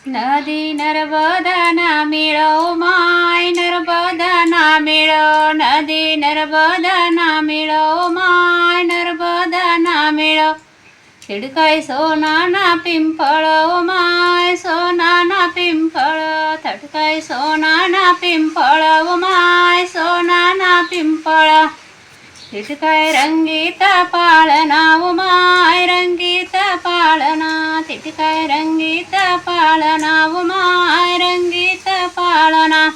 नदी नर्मदा ना मिळो माय, नर्मदा ना मिळो, नदी नर्मदा ना मिळो माय, नर्मदा ना मिळो. थिडकाय सोना ना पिंपळ माय, सोना ना पिंपळ, थडकाय सोना ना पिंपळ माय, सोना ना पिंपळ. थिटकाय रंगीत पाळणा माय, रंगीत पाळणा, थिटकाय रंगीत पाळणा माय, रंगीत पाळणा.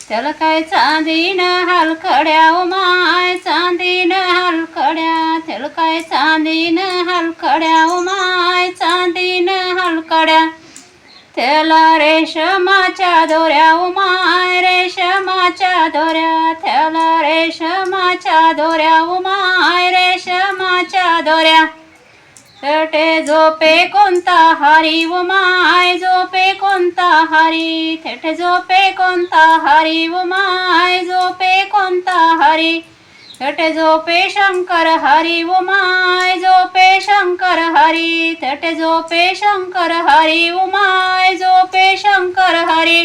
त्याला काय चांदीन हलकड्या माय, चांदीन हलकड्या, त्याला काय चांदीन हलकड्या माय, चांदीन हलकड्या. त्याला रेशमाच्या दोऱ्या माय, रेशमाच्या दोऱ्या, त्याला रेशमाच्या दोऱ्या माय, रेशमाच्या दोऱ्या. तटे झोपे कोणता हरी माय, झोपे कोणता हरी, थेट झोपे कोणता हरी माय, झोपे कोणता हरी. तटे झोपे शंकर हरी माय, झोपे शंकर हरी, तटे झोपे शंकर हरी माय, झोपे शंकर हरी.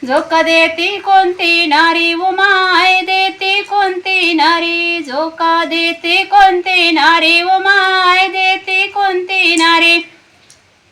झोका देती कोणती नारी माय, देती कोणती नारी, झोका देती कोणती नारी माय, देती कोणती नारी.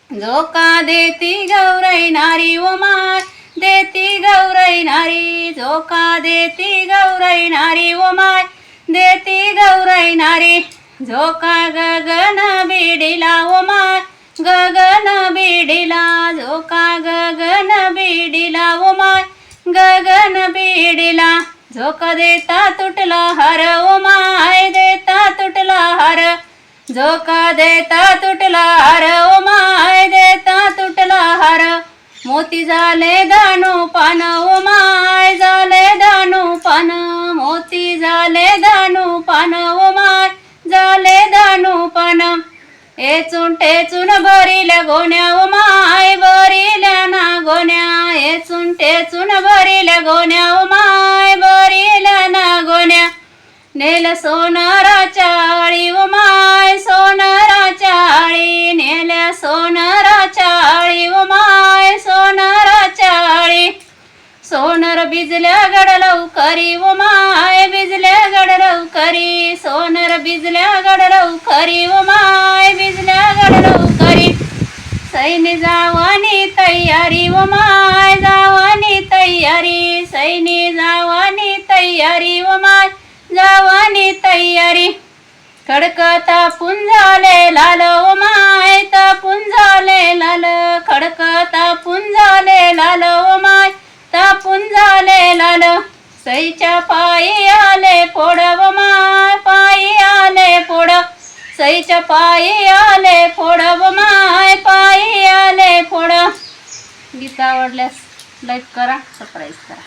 झोका देती गौराई नारी माय, देती गौराई नारी, झोका देती गौराई नारी माय, देती गौराई नारी. झोका गगन बिडिला माय, गगन बिडिला, झोका गगन बिडिला माय, गगन बिडिला. झोका देता तुटला हर माय, देता तुटला हर, झोका देता तुटला हर माय, देता तुटला हर. मोती झाले दानू पान माय, झाले दानू पान, मोती झाले दानू पान माय, झाले दानू पान. एचून टेचून भरिल्या गोण्या माय, भरिल्या ना गोण्या, एचून टेचून भरिल्या गोण्या माय, भरिल्या ना गोण्या. नेल सोनाराच्या आळी माय, सोनाराच्या आळी, नेल्या सोनाराच्या आळी माय, सोनाराच्या आळी. सोनर भिजल्या गड लवकरी माय, भिजल्या गड लवकरी, सोनर भिजल्या गड लवकरी माय, भिजल्या गड लवकरी. सैनी जावानी तयारी माय, जावानी तयारी, सैनी जावानी तयारी माय, जावानी तयारी. खडक तापून झाले लाल माय, तापून झाले लाल, खडक तापून झाले लाल माय, तापून झाले लाल. सईच्या पायी आले फोड माय, पायी आले फोड, सईच्या पायी आले फोड माय, पायी आले फोड. गीत आवडल्यास लाईक करा, सबस्क्राईब करा.